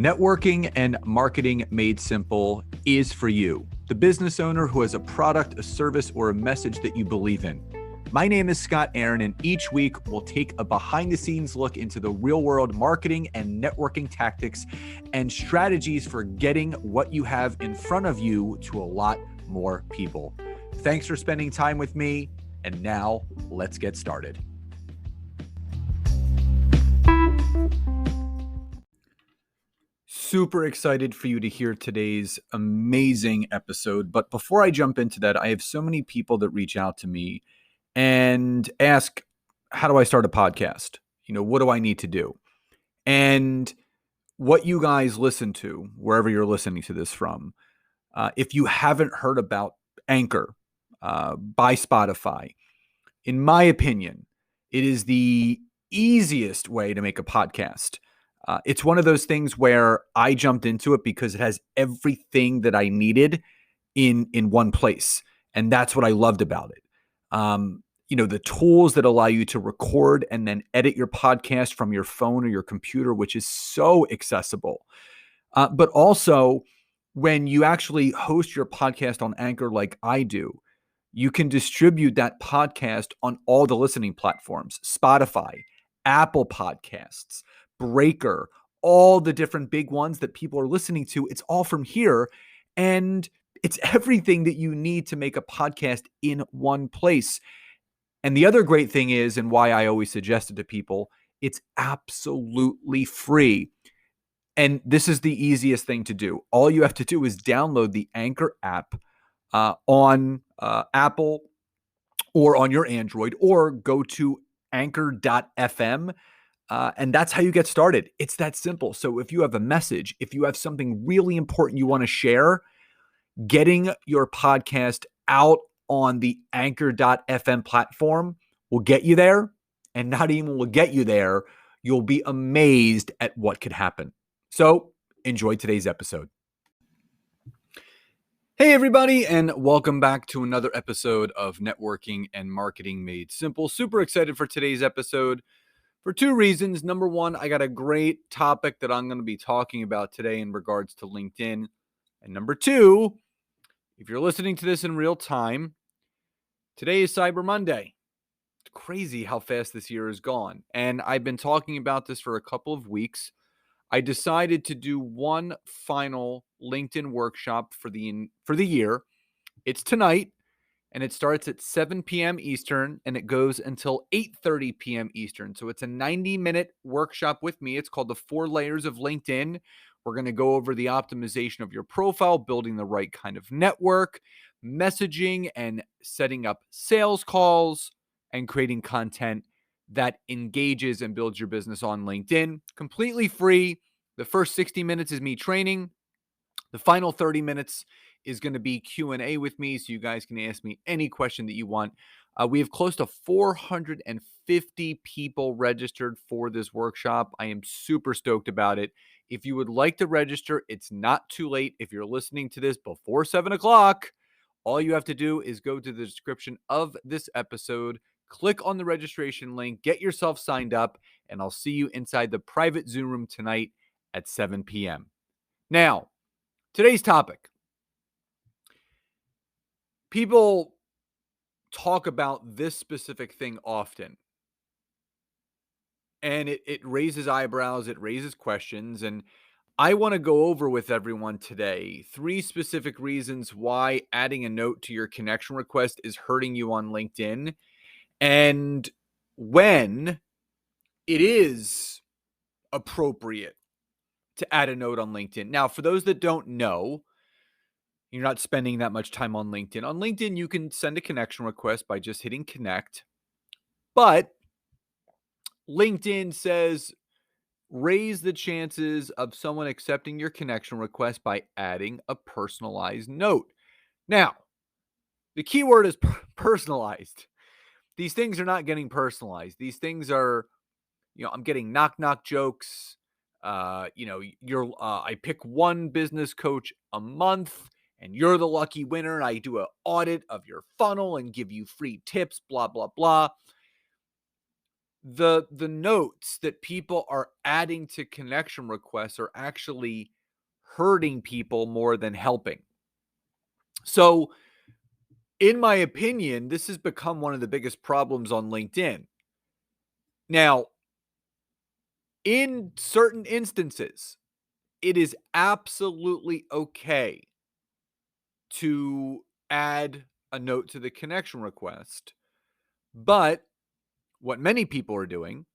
Networking and marketing made simple is for you, the business owner who has a product, a service, or a message that you believe in. My name is Scott Aaron, and each week we'll take a behind-the-scenes look into the real-world marketing and networking tactics and strategies for getting what you have in front of you to a lot more people. Thanks for spending time with me, and now let's get started. Super excited for you to hear today's amazing episode. But before I jump into that, I have so many people that reach out to me and ask, how do I start a podcast? What do I need to do? And what you guys listen to, wherever you're listening to this from, if you haven't heard about Anchor by Spotify, in my opinion, it is the easiest way to make a podcast. It's one of those things where I jumped into it because it has everything that I needed in one place. And that's what I loved about it. The tools that allow you to record and then edit your podcast from your phone or your computer, which is so accessible. But also, when you actually host your podcast on Anchor like I do, you can distribute that podcast on all the listening platforms: Spotify, Apple Podcasts, Breaker, all the different big ones that people are listening to. It's all from here. And it's everything that you need to make a podcast in one place. And the other great thing is, and why I always suggest it to people, it's absolutely free. And this is the easiest thing to do. All you have to do is download the Anchor app on Apple or on your Android, or go to anchor.fm. And that's how you get started. It's that simple. So if you have a message, if you have something really important you want to share, getting your podcast out on the anchor.fm platform will get you there. And not even will get you there, you'll be amazed at what could happen. So enjoy today's episode. Hey everybody, and welcome back to another episode of Networking and Marketing Made Simple. Super excited for today's episode for two reasons. Number one, I got a great topic that I'm going to be talking about today in regards to LinkedIn. And number two, if you're listening to this in real time, today is Cyber Monday. It's crazy how fast this year has gone. And I've been talking about this for a couple of weeks. I decided to do one final LinkedIn workshop for the year. It's tonight, and it starts at 7 p.m. Eastern, and it goes until 8:30 p.m. Eastern. So it's a 90-minute workshop with me. It's called The 4 Layers of LinkedIn. We're going to go over the optimization of your profile, building the right kind of network, messaging, and setting up sales calls, and creating content that engages and builds your business on LinkedIn. Completely free. The first 60 minutes is me training. The final 30 minutes is going to be Q&A with me, so you guys can ask me any question that you want. We have close to 450 people registered for this workshop. I am super stoked about it. If you would like to register, it's not too late. If you're listening to this before 7 o'clock, all you have to do is go to the description of this episode, click on the registration link, get yourself signed up, and I'll see you inside the private Zoom room tonight at 7 p.m. Now, today's topic. People talk about this specific thing often, and it raises eyebrows, it raises questions, and I want to go over with everyone today 3 specific reasons why adding a note to your connection request is hurting you on LinkedIn, and when it is appropriate to add a note on LinkedIn. Now, for those that don't know, you're not spending that much time on LinkedIn. On LinkedIn, you can send a connection request by just hitting connect. But LinkedIn says raise the chances of someone accepting your connection request by adding a personalized note. Now, the key word is personalized. These things are not getting personalized. These things are, I'm getting knock jokes. I pick one business coach a month, and you're the lucky winner. And I do an audit of your funnel and give you free tips, blah, blah, blah. the notes that people are adding to connection requests are actually hurting people more than helping. So, in my opinion, this has become one of the biggest problems on LinkedIn. Now, in certain instances, it is absolutely okay to add a note to the connection request. But what many people are doing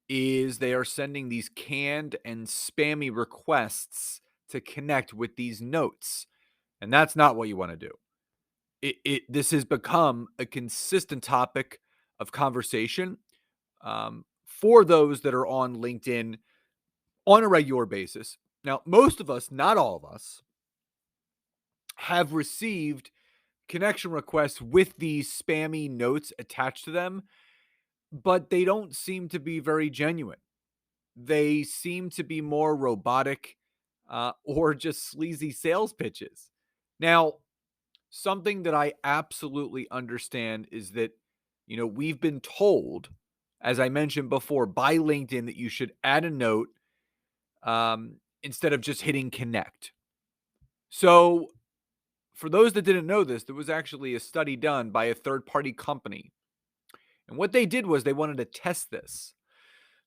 is they are sending these canned and spammy requests to connect with these notes. And that's not what you want to do. This has become a consistent topic of conversation for those that are on LinkedIn on a regular basis. Now, most of us, not all of us, have received connection requests with these spammy notes attached to them, but they don't seem to be very genuine. They seem to be more robotic or just sleazy sales pitches. Now, something that I absolutely understand is that, we've been told, as I mentioned before, by LinkedIn that you should add a note instead of just hitting connect. So, for those that didn't know this, there was actually a study done by a third party company. And what they did was they wanted to test this.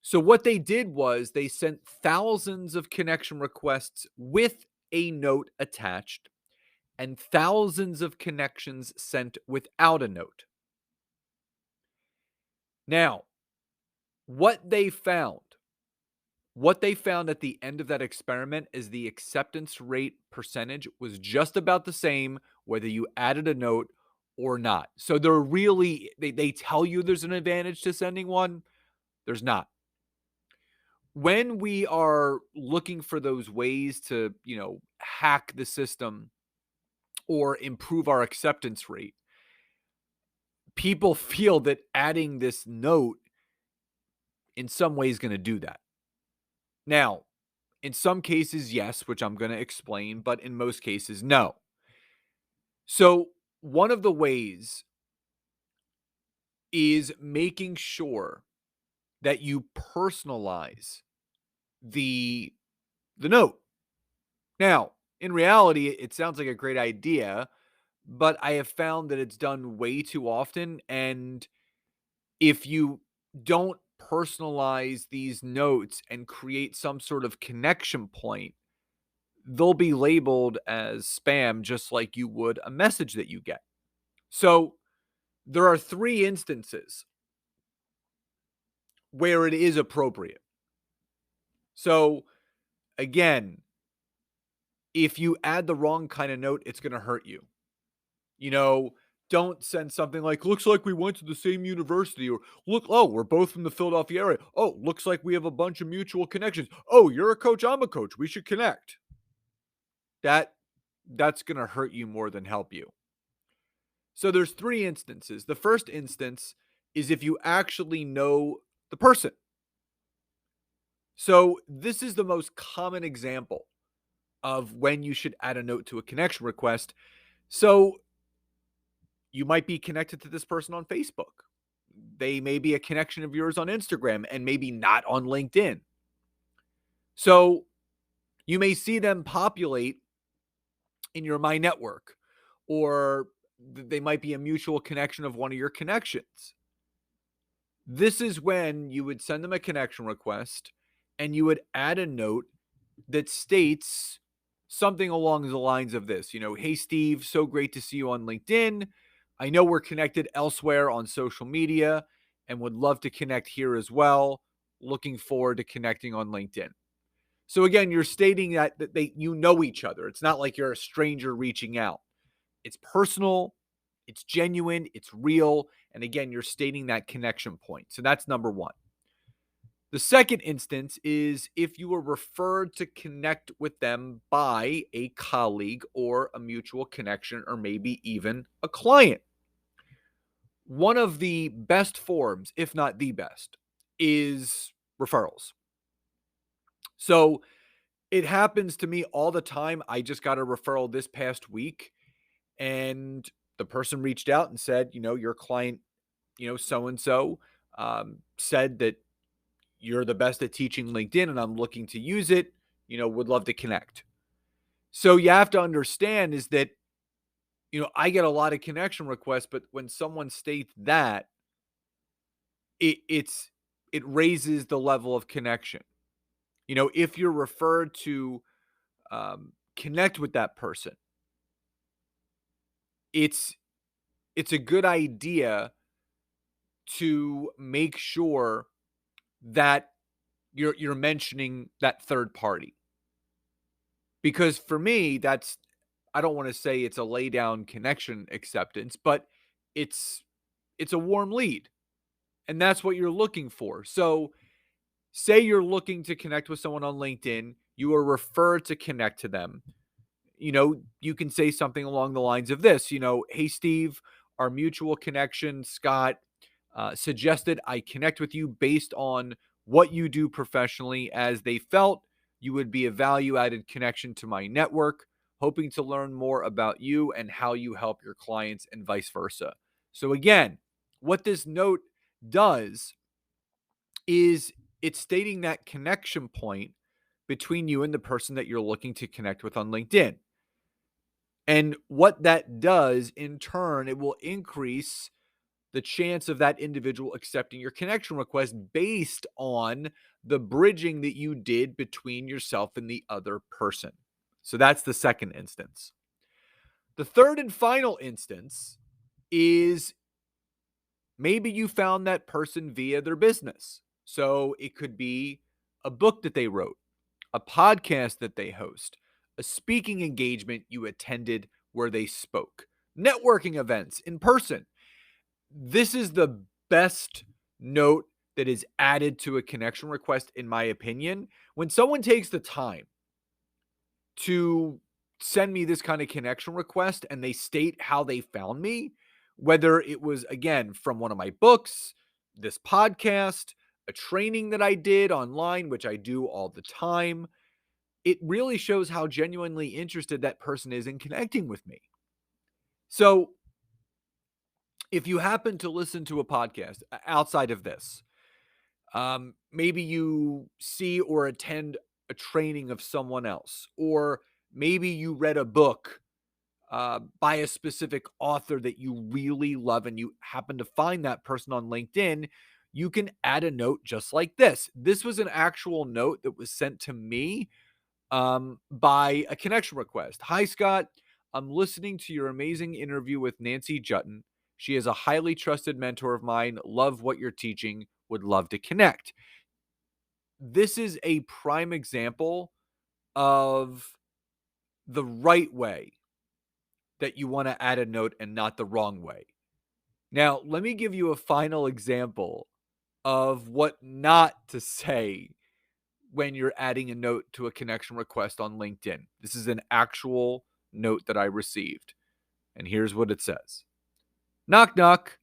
So, what they did was they sent thousands of connection requests with a note attached and thousands of connections sent without a note. Now, what they found, what they found at the end of that experiment is the acceptance rate percentage was just about the same whether you added a note or not. So they're really they tell you there's an advantage to sending one, there's not. When we are looking for those ways to, hack the system or improve our acceptance rate, people feel that adding this note in some way is going to do that. Now, in some cases, yes, which I'm going to explain, but in most cases, no. So, one of the ways is making sure that you personalize the note. Now, in reality, it sounds like a great idea, but I have found that it's done way too often. And if you don't personalize these notes and create some sort of connection point, they'll be labeled as spam just like you would a message that you get. So there are 3 instances where it is appropriate. So again, if you add the wrong kind of note, it's going to hurt you. You know, don't send something like, looks like we went to the same university, or look, oh, we're both from the Philadelphia area. Oh, looks like we have a bunch of mutual connections. Oh, you're a coach, I'm a coach. We should connect. That's going to hurt you more than help you. So there's 3 instances. The first instance is if you actually know the person. So this is the most common example of when you should add a note to a connection request. So you might be connected to this person on Facebook. They may be a connection of yours on Instagram and maybe not on LinkedIn. So you may see them populate in your My Network, or they might be a mutual connection of one of your connections. This is when you would send them a connection request and you would add a note that states something along the lines of this, hey, Steve, so great to see you on LinkedIn. I know we're connected elsewhere on social media and would love to connect here as well. Looking forward to connecting on LinkedIn. So again, you're stating that you know each other. It's not like you're a stranger reaching out. It's personal, it's genuine, it's real. And again, you're stating that connection point. So that's number 1. The second instance is if you were referred to connect with them by a colleague or a mutual connection, or maybe even a client. One of the best forms, if not the best, is referrals. So it happens to me all the time. I just got a referral this past week, and the person reached out and said, your client, so and so, said that you're the best at teaching LinkedIn and I'm looking to use it, would love to connect. So you have to understand is that, I get a lot of connection requests, but when someone states that, it raises the level of connection. If you're referred to connect with that person, it's a good idea to make sure that you're mentioning that third party. Because for me, I don't want to say it's a lay down connection acceptance, but it's a warm lead. And that's what you're looking for. So, say you're looking to connect with someone on LinkedIn, you are referred to connect to them. You can say something along the lines of this, hey, Steve, our mutual connection, Scott, suggested I connect with you based on what you do professionally, as they felt you would be a value added connection to my network, hoping to learn more about you and how you help your clients and vice versa. So, again, what this note does is it's stating that connection point between you and the person that you're looking to connect with on LinkedIn. And what that does in turn, it will increase the chance of that individual accepting your connection request based on the bridging that you did between yourself and the other person. So that's the second instance. The third and final instance is maybe you found that person via their business. So it could be a book that they wrote, a podcast that they host, a speaking engagement you attended where they spoke, networking events in person. This is the best note that is added to a connection request, in my opinion. When someone takes the time to send me this kind of connection request and they state how they found me, whether it was, again, from one of my books, this podcast, a training that I did online, which I do all the time, it really shows how genuinely interested that person is in connecting with me. So, if you happen to listen to a podcast outside of this, maybe you see or attend a training of someone else, or maybe you read a book by a specific author that you really love and you happen to find that person on LinkedIn, you can add a note just like this. This was an actual note that was sent to me by a connection request. Hi, Scott. I'm listening to your amazing interview with Nancy Jutton. She is a highly trusted mentor of mine. Love what you're teaching. Would love to connect. This is a prime example of the right way that you want to add a note and not the wrong way. Now, let me give you a final example of what not to say when you're adding a note to a connection request on LinkedIn. This is an actual note that I received. And here's what it says. Knock, knock.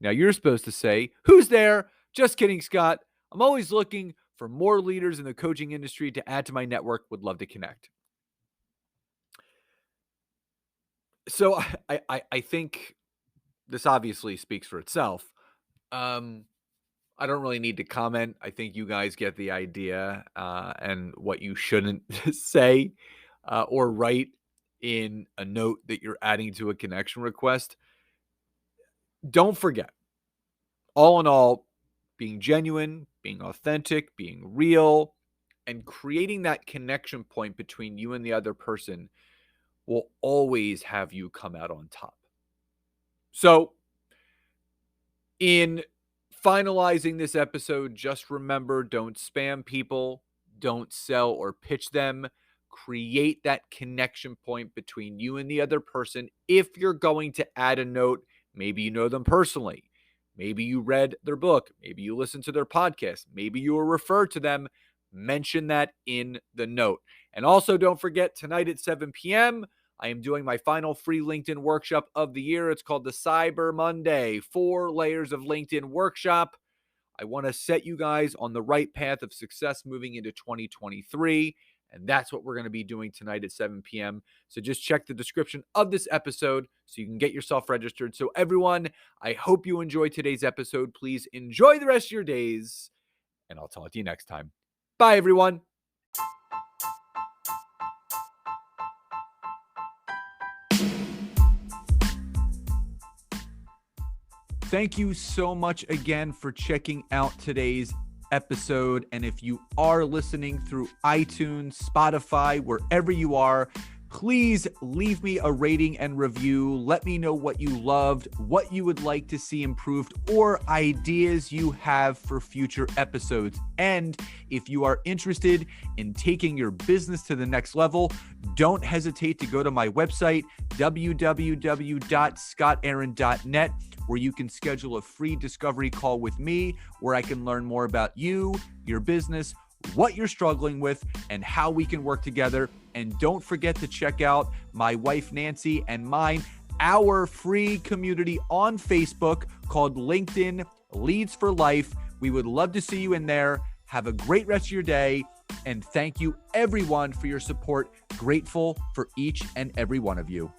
Now you're supposed to say, who's there? Just kidding, Scott. I'm always looking for more leaders in the coaching industry to add to my network. Would love to connect. So I think this obviously speaks for itself. I don't really need to comment. I think you guys get the idea and what you shouldn't say or write in a note that you're adding to a connection request. Don't forget, all in all, being genuine, being authentic, being real, and creating that connection point between you and the other person will always have you come out on top. So, in finalizing this episode, just remember, don't spam people, don't sell or pitch them. Create that connection point between you and the other person. If you're going to add a note, maybe you know them personally. Maybe you read their book. Maybe you listened to their podcast. Maybe you were referred to them. Mention that in the note. And also, don't forget, tonight at 7 p.m., I am doing my final free LinkedIn workshop of the year. It's called the Cyber Monday 4 Layers of LinkedIn Workshop. I want to set you guys on the right path of success moving into 2023. And that's what we're going to be doing tonight at 7 p.m. So just check the description of this episode so you can get yourself registered. So everyone, I hope you enjoyed today's episode. Please enjoy the rest of your days, and I'll talk to you next time. Bye, everyone. Thank you so much again for checking out today's episode. And if you are listening through iTunes, Spotify, wherever you are, please leave me a rating and review. Let me know what you loved, what you would like to see improved, or ideas you have for future episodes. And if you are interested in taking your business to the next level, don't hesitate to go to my website, www.scottaaron.net, where you can schedule a free discovery call with me, where I can learn more about you, your business, what you're struggling with, and how we can work together. And don't forget to check out my wife, Nancy, and mine, our free community on Facebook called LinkedIn Leads for Life. We would love to see you in there. Have a great rest of your day. And thank you, everyone, for your support. Grateful for each and every one of you.